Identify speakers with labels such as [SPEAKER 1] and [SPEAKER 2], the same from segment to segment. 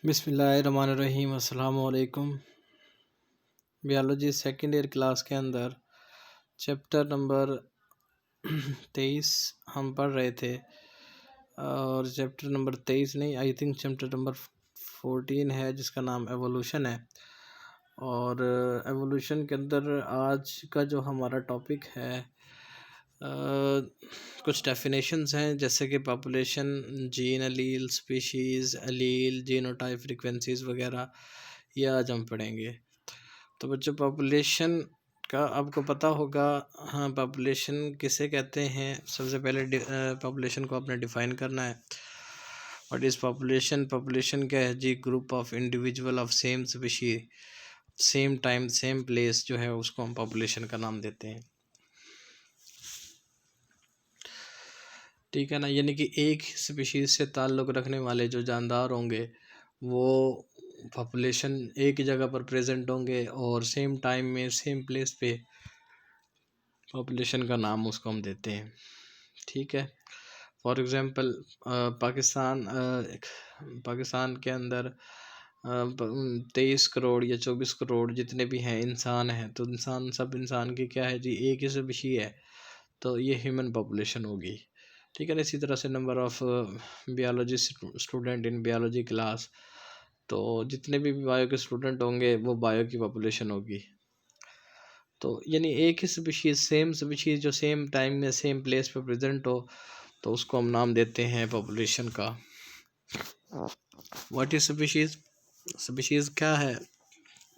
[SPEAKER 1] बिस्मिल्लाहिर्रहमानिर्रहीम अस्सलाम वालेकुम। बायोलॉजी सेकेंड ईयर क्लास के अंदर चैप्टर नंबर 23 हम पढ़ रहे थे और चैप्टर नंबर 23 नहीं, आई थिंक चैप्टर नंबर 14 है जिसका नाम एवोल्यूशन है। और एवोल्यूशन के अंदर आज का जो हमारा टॉपिक है कुछ डेफिनेशंस हैं जैसे कि population, gene, allele, species, allele, genotype, frequencies वगैरह, ये आज हम पढ़ेंगे। तो बच्चों, पॉपुलेशन का आपको पता होगा। हाँ, पॉपुलेशन किसे कहते हैं? सबसे पहले पॉपुलेशन को आपने डिफ़ाइन करना है। What is population? पॉपुलेशन क्या है जी? Group of individual of same species, same time, same place, जो है उसको हम पॉपुलेशन का नाम देते हैं। ठीक है ना, यानी कि एक स्पीशीज़ से ताल्लुक़ रखने वाले जो जानदार होंगे वो पॉपुलेशन एक ही जगह पर प्रेजेंट होंगे और सेम टाइम में सेम प्लेस पे पॉपुलेशन का नाम उसको हम देते हैं। ठीक है। फॉर एग्ज़ाम्पल पाकिस्तान के अंदर 23 करोड़ या 24 करोड़ जितने भी हैं इंसान हैं, तो सब इंसान की क्या है जी? एक ही स्पीशीज़ है, तो ये ह्यूमन पॉपुलेशन होगी। ठीक है ना। इसी तरह से number of biology student in biology class, तो जितने भी बायो के स्टूडेंट होंगे वो बायो की पॉपुलेशन होगी। तो यानी एक ही स्पीशीज़, सेम स्पीशीज़ जो सेम टाइम में सेम प्लेस पे प्रेजेंट हो, तो उसको हम नाम देते हैं पॉपुलेशन का। What is species? स्पीशीज़ क्या है?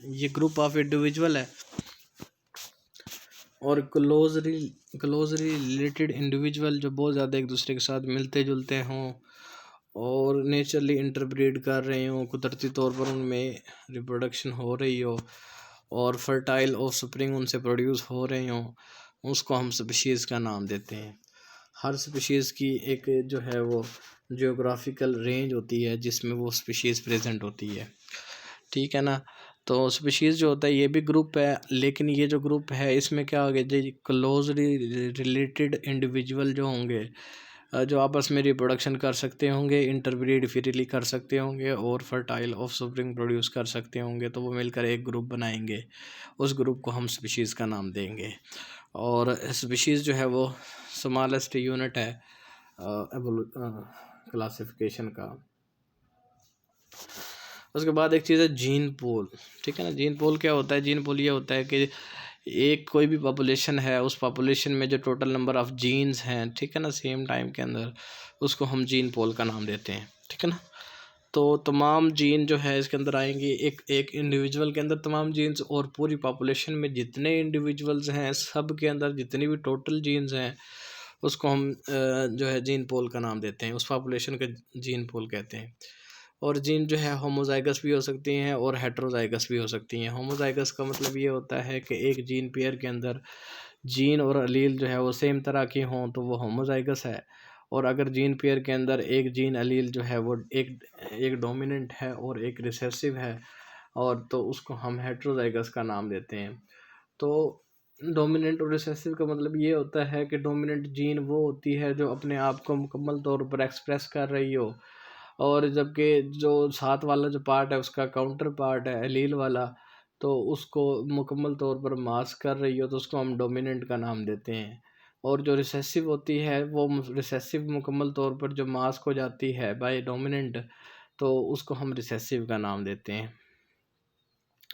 [SPEAKER 1] ये ग्रुप ऑफ इंडिविजुअल है और क्लोजली रिलेटेड इंडिविजुअल जो बहुत ज़्यादा एक दूसरे के साथ मिलते जुलते हों और नेचुरली इंटरब्रीड कर रहे हों, कुदरती तौर पर उनमें रिप्रोडक्शन हो रही हो और फर्टाइल ऑफ स्प्रिंग उनसे प्रोड्यूस हो रहे हों, उसको हम स्पीशीज़ का नाम देते हैं। हर स्पीशीज़ की एक जो है वो जियोग्राफिकल रेंज होती है जिसमें वो स्पीशीज़ प्रेजेंट होती है। ठीक है ना। तो स्पीशीज़ जो होता है ये भी ग्रुप है, लेकिन ये जो ग्रुप है इसमें क्या हो गया जी? क्लोजली रिलेटेड इंडिविजुअल जो होंगे, जो आपस में रिप्रोडक्शन कर सकते होंगे, इंटरब्रीड फ्रीली कर सकते होंगे और फर्टाइल ऑफस्प्रिंग प्रोड्यूस कर सकते होंगे, तो वो मिलकर एक ग्रुप बनाएंगे। उस ग्रुप को हम स्पीशीज़ का नाम देंगे। और स्पीशीज़ जो है वो स्मॉलेस्ट यूनिट है क्लासिफिकेशन का। उसके बाद एक चीज़ है जीन पूल। ठीक है ना। जीन पूल क्या होता है? जीन पूल ये होता है कि एक कोई भी पॉपुलेशन है, उस पॉपुलेशन में जो टोटल नंबर ऑफ़ जीन्स हैं, ठीक है ना, सेम टाइम के अंदर, उसको हम जीन पूल का नाम देते हैं। ठीक है ना। तो तमाम जीन जो है इसके अंदर आएंगे, एक एक इंडिविजुअल के अंदर तमाम जीन्स, और पूरी पॉपुलेशन में जितने इंडिविजुअल्स हैं सब के अंदर जितनी भी टोटल जीन्स हैं उसको हम जो है जीन पूल का नाम देते हैं। उस पॉपुलेशन का जीन पूल कहते हैं। और जीन जो है होमोजाइगस भी हो सकती हैं और हेटेरोजाइगस भी हो सकती हैं। होमोजाइगस का मतलब ये होता है कि एक जीन पेयर के अंदर जीन और अलील जो है वो सेम तरह के हों तो वो होमोजाइगस है, और अगर जीन पेयर के अंदर एक जीन अलील जो है वो एक डोमिनेंट है और एक रिसेसिव है, और तो उसको हम हेटेरोजाइगस का नाम देते हैं। तो डोमिनेंट और रिसेसिव का मतलब ये होता है कि डोमिनेंट जीन वो होती है जो अपने आप को मुकम्मल तौर पर एक्सप्रेस कर रही हो, और जबकि जो साथ वाला जो पार्ट है उसका काउंटर पार्ट है एलील वाला, तो उसको मुकम्मल तौर पर मास्क कर रही हो, तो उसको हम डोमिनेंट का नाम देते हैं। और जो रिसेसिव होती है वो रिसेसिव मुकम्मल तौर पर जो मास्क हो जाती है बाय डोमिनेंट, तो उसको हम रिसेसिव का नाम देते हैं।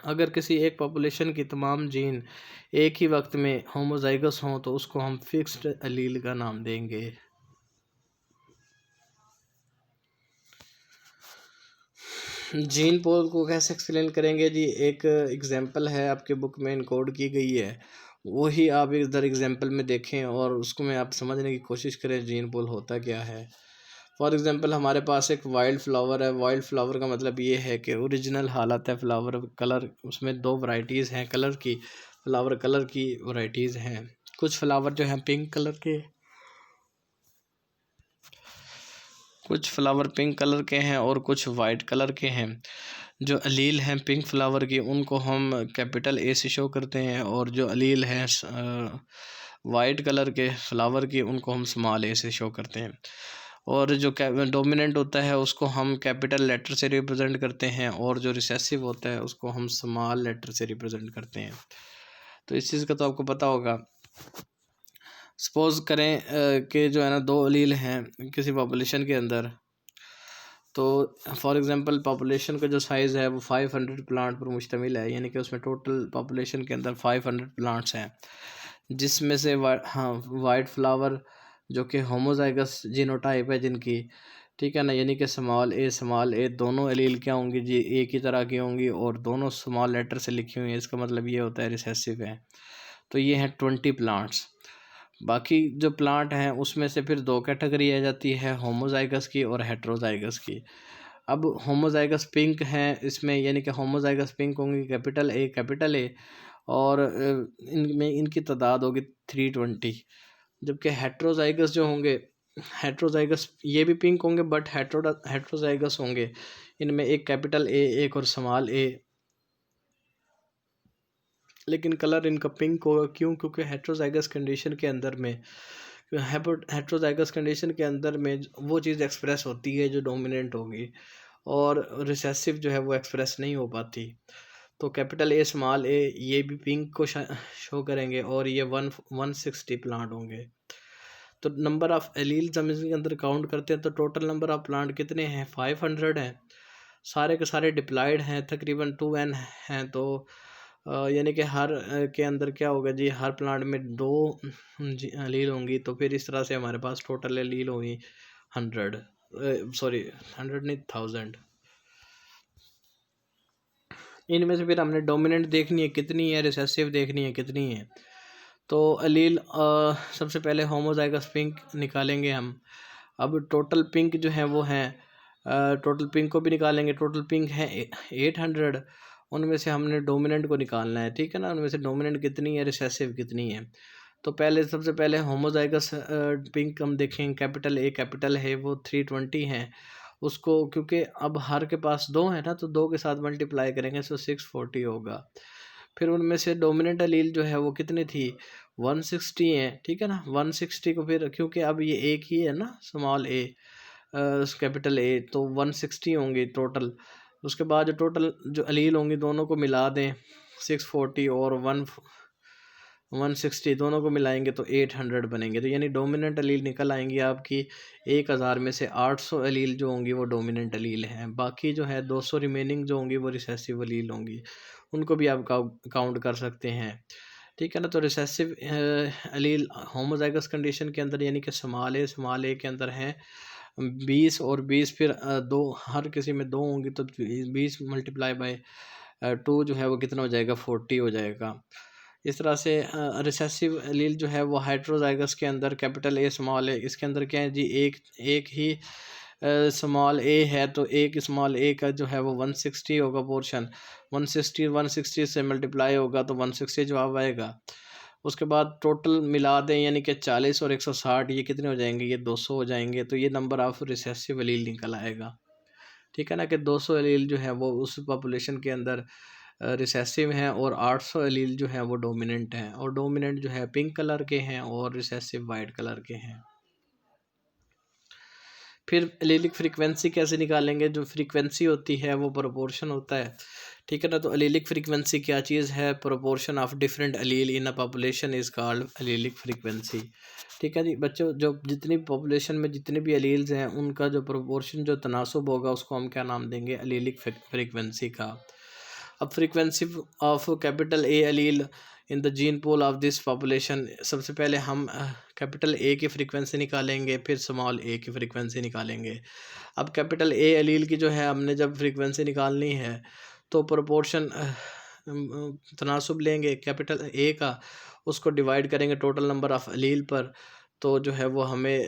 [SPEAKER 1] अगर किसी एक पॉपुलेशन की तमाम जीन एक ही वक्त में होमोजाइगस हों तो उसको हम फिक्स्ड अलील का नाम देंगे। जीन पोल को कैसे एक्सप्लेन करेंगे जी? एक एग्जांपल है आपके बुक में इनकोड की गई है, वही आप इधर एग्जांपल में देखें और उसको में आप समझने की कोशिश करें जीन पोल होता क्या है। फॉर एग्जांपल हमारे पास एक वाइल्ड फ्लावर है। वाइल्ड फ्लावर का मतलब ये है कि ओरिजिनल हालत है फ्लावर कलर, उसमें दो वैरायटीज़ हैं कलर की, फ्लावर कलर की वैरायटीज़ हैं। कुछ फ्लावर जो हैं पिंक कलर के, कुछ फ्लावर पिंक कलर के हैं और कुछ वाइट कलर के हैं। जो अलील हैं पिंक फ्लावर की उनको हम कैपिटल ए से शो करते हैं, और जो अलील हैं वाइट कलर के फ्लावर की उनको हम स्मॉल ए से शो करते हैं। और जो डोमिनेंट होता है उसको हम कैपिटल लेटर से रिप्रेजेंट करते हैं, और जो रिसेसिव होता है उसको हम स्मॉल लेटर से रिप्रेजेंट करते हैं। तो इस चीज़ का तो आपको पता होगा। सपोज करें कि जो है ना दो अलील हैं किसी पॉपुलेशन के अंदर, तो फॉर एग्जांपल पॉपुलेशन का जो साइज़ है वो 500 प्लांट पर मुश्तमिल है, यानी कि उसमें टोटल पॉपुलेशन के अंदर 500 प्लांट्स हैं, जिसमें से वाइट फ्लावर जो कि होमोजाइगस जीनोटाइप है जिनकी, ठीक है ना, यानी कि स्मॉल ए दोनों एलील क्या होंगी जी, एक ही तरह की होंगी और दोनों स्मॉल लेटर से लिखी हुई हैं। इसका मतलब ये होता है रिसेसिव है। तो ये हैं 20 प्लांट्स। बाकी जो प्लांट हैं उसमें से फिर दो कैटेगरी आ जाती है, होमोजाइगस की और हेट्रोजाइगस की। अब होमोजाइगस पिंक हैं इसमें, यानी कि होमोजाइगस पिंक होंगी कैपिटल ए, और इनमें इनकी तादाद होगी 320। जबकि हेट्रोजाइगस जो होंगे, हेट्रोजाइगस ये भी पिंक होंगे बट हेट्रोजाइगस होंगे, इनमें एक कैपिटल ए एक और स्मॉल ए, लेकिन कलर इनका पिंक होगा। क्यों? क्योंकि हेट्रोजाइगस कंडीशन के अंदर में हेट्रोजाइगस कंडीशन के अंदर में वो चीज़ एक्सप्रेस होती है जो डोमिनेंट होगी, और रिसेसिव जो है वो एक्सप्रेस नहीं हो पाती। तो कैपिटल ए स्मॉल ए ये भी पिंक को शो करेंगे, और ये 160 प्लांट होंगे। तो नंबर ऑफ़ एलील्स हम इसके अंदर काउंट करते हैं तो टोटल नंबर ऑफ़ प्लांट कितने हैं? 500 हैं। सारे के सारे डिप्लॉयड हैं, तकरीबन 2n हैं। तो यानी कि हर के अंदर क्या होगा जी, हर प्लांट में 2 एलील होंगी। तो फिर इस तरह से हमारे पास टोटल एलील होगी 100, सॉरी 100 नहीं 1000। इनमें से फिर हमने डोमिनेंट देखनी है कितनी है, रिसेसिव देखनी है कितनी है। तो एलील सबसे पहले होमोजाइगस पिंक निकालेंगे हम। अब टोटल पिंक जो है वो हैं, टोटल पिंक को भी निकालेंगे। टोटल पिंक है 800, उनमें से हमने डोमिनेंट को निकालना है, ठीक है ना। उनमें से डोमिनेंट कितनी है, रिसेसिव कितनी है। तो सबसे पहले होमोजाइगस पिंक हम देखें, कैपिटल है वो 320 हैं उसको, क्योंकि अब हर के पास 2 है ना, तो 2 के साथ मल्टीप्लाई करेंगे तो 640 होगा। फिर उनमें से डोमिनेंट एलील जो है वो कितनी थी, 160 है, ठीक है ना। 160 को फिर, क्योंकि अब ये एक ही है ना स्मॉल ए कैपिटल ए, तो 160 होंगे टोटल। उसके बाद जो टोटल जो एलील होंगी दोनों को मिला दें, 640 और 160 दोनों को मिलाएंगे तो 800 बनेंगे। तो यानी डोमिनेंट एलील निकल आएंगी आपकी 1000 में से 800 एलील जो होंगी वो डोमिनेंट एलील हैं। बाकी जो है 200 रिमेनिंग जो होंगी वो रिसेसिव एलील होंगी, उनको भी आप काउंट कर सकते हैं, ठीक है ना। तो रिसेसिव एलील होमोजाइगस कंडीशन के अंदर, यानी कि स्मॉल ए के अंदर हैं 20, और 20 फिर दो, हर किसी में 2 होंगी, तो 20 मल्टीप्लाई बाय 2 जो है वो कितना हो जाएगा, 40 हो जाएगा। इस तरह से रिसेसिव एलील जो है वो हेट्रोजाइगस के अंदर कैपिटल ए स्मॉल ए, इसके अंदर क्या है जी, एक ही स्मॉल ए है, तो एक स्मॉल ए का जो है वो 160 होगा पोर्शन। 160 से मल्टीप्लाई होगा तो 160 जवाब आएगा। उसके बाद टोटल मिला दें, यानी कि 40 और 160 ये कितने हो जाएंगे, ये 200 हो जाएंगे। तो ये नंबर ऑफ रिसेसिव एलील निकल आएगा, ठीक है ना, कि 200 एलील जो है वो उस पॉपुलेशन के अंदर रिसेसिव हैं, और 800 एलील जो हैं वो डोमिनेंट हैं, और डोमिनेंट जो है पिंक कलर के हैं और रिसेसिव वाइट कलर के हैं। फिर एलीलिक फ्रीक्वेंसी कैसे निकालेंगे? जो फ्रीक्वेंसी होती है वो प्रोपोर्शन होता है, ठीक है ना। तो एलीलिक फ्रीक्वेंसी क्या चीज़ है? Proportion of different allele in a population is called allelic frequency, ठीक है जी बच्चों। जो जितनी पॉपुलेशन में जितने भी एलील्स हैं उनका जो प्रोपोर्शन, जो तनासुब होगा, उसको हम क्या नाम देंगे? एलीलिक फ्रीक्वेंसी का। अब frequency of capital A allele in the gene pool of this population, सबसे पहले हम कैपिटल ए की फ्रीक्वेंसी निकालेंगे, फिर स्मॉल ए की फ्रीक्वेंसी निकालेंगे। अब कैपिटल ए एलील की जो है हमने जब फ्रीक्वेंसी निकालनी है तो प्रोपोर्शन तनासुब लेंगे कैपिटल ए का, उसको डिवाइड करेंगे टोटल नंबर ऑफ़ एलील पर, तो जो है वो हमें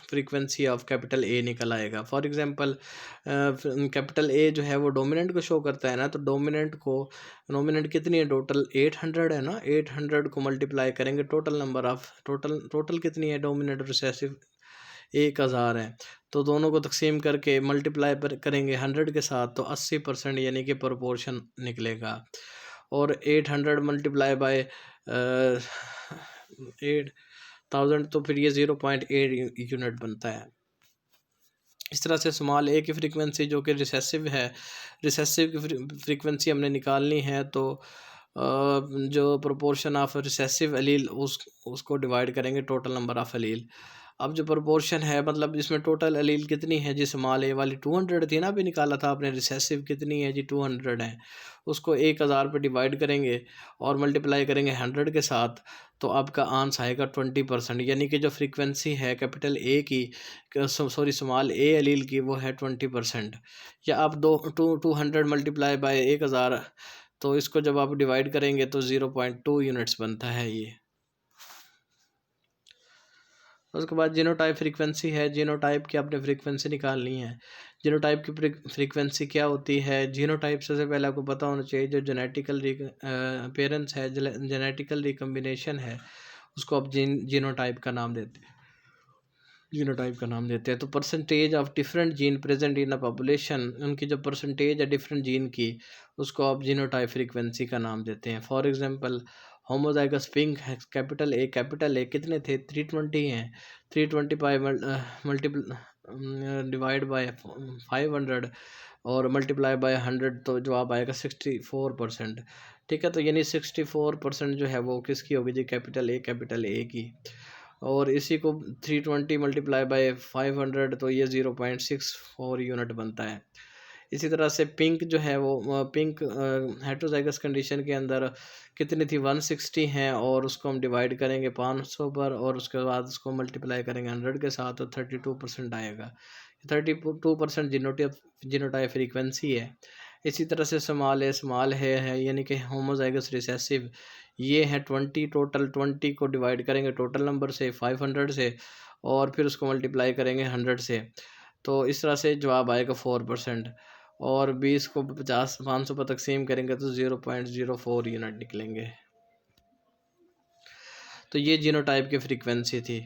[SPEAKER 1] फ्रीक्वेंसी ऑफ कैपिटल ए निकल आएगा। फॉर एग्जांपल कैपिटल ए जो है वो डोमिनेंट को शो करता है ना, तो डोमिनेंट कितनी है, टोटल 800 है ना। 800 को मल्टीप्लाई करेंगे टोटल नंबर ऑफ टोटल कितनी है, डोमिनेंट रिसेसिव 1000 है। तो दोनों को तकसीम करके मल्टीप्लाई करेंगे 100 के साथ, तो 80% यानी कि प्रोपोर्शन निकलेगा। और 800 मल्टीप्लाई बाय 8000, तो फिर ये 0.8 यूनिट बनता है। इस तरह से स्मॉल ए की फ्रीक्वेंसी जो कि रिसेसिव है, रिसेसिव की फ्रीक्वेंसी हमने निकालनी है, तो जो प्रोपोर्शन ऑफ रिसेसिव एलील उसको डिवाइड करेंगे टोटल नंबर ऑफ एलील। अब जो प्रोपोर्शन है, मतलब इसमें टोटल एलील कितनी है जी, स्मॉल ए वाली 200 थी ना, अभी निकाला था आपने, रिसेसिव कितनी है जी 200 है, उसको 1000 पे डिवाइड करेंगे और मल्टीप्लाई करेंगे 100 के साथ, तो आपका आंसर आएगा 20%, यानी कि जो फ्रीक्वेंसी है कैपिटल ए की, सॉरी स्मॉल ए एलील की, वो है 20%। या आप 200 मल्टीप्लाई बाय 1000, तो इसको जब आप डिवाइड करेंगे तो 0.2 यूनिट्स बनता है ये। उसके बाद जीनोटाइप फ्रीक्वेंसी है, जीनोटाइप की आपने फ्रीक्वेंसी निकालनी है। जीनोटाइप की फ्रीक्वेंसी क्या होती है, जीनोटाइप सबसे पहले आपको पता होना चाहिए, जो जेनेटिकल अपेयरेंस है, जेनेटिकल रिकम्बिनेशन है, उसको आप जीनोटाइप का नाम देते हैं, जीनोटाइप का नाम देते हैं। तो percentage of different gene present in a population, उनकी जो परसेंटेज है डिफरेंट जीन की, उसको आप जीनोटाइप फ्रीक्वेंसी का नाम देते हैं। फॉर एग्जांपल होमोजाइगस पिंक है, कैपिटल ए कितने थे, 320 हैं, 325 मल्टीपल डिवाइड बाय 500 और मल्टीप्लाई बाय 100, तो जवाब आएगा 64%। ठीक है, तो यानी 64% जो है वो किसकी होगी जी, कैपिटल ए की। और इसी को 320 मल्टीप्लाई बाय 500, तो ये 0.64 यूनिट बनता है। इसी तरह से पिंक जो है वो पिंक हेट्रोजाइगस कंडीशन के अंदर कितनी थी, 160 हैं, और उसको हम डिवाइड करेंगे 500 पर, और उसके बाद उसको मल्टीप्लाई करेंगे 100 के साथ, तो 32% आएगा। 32% जीनोटाइप फ्रीक्वेंसी है। इसी तरह से स्मॉल है यानी कि होमोजाइगस रिसेसिव, ये है 20, टोटल 20 को डिवाइड करेंगे टोटल नंबर से 500 से, और फिर उसको मल्टीप्लाई करेंगे 100 से, तो इस तरह से जवाब आएगा 4%। और 20 को 500 पर तकसीम करेंगे तो 0.04 यूनिट निकलेंगे। तो ये जीनोटाइप की फ्रीक्वेंसी थी।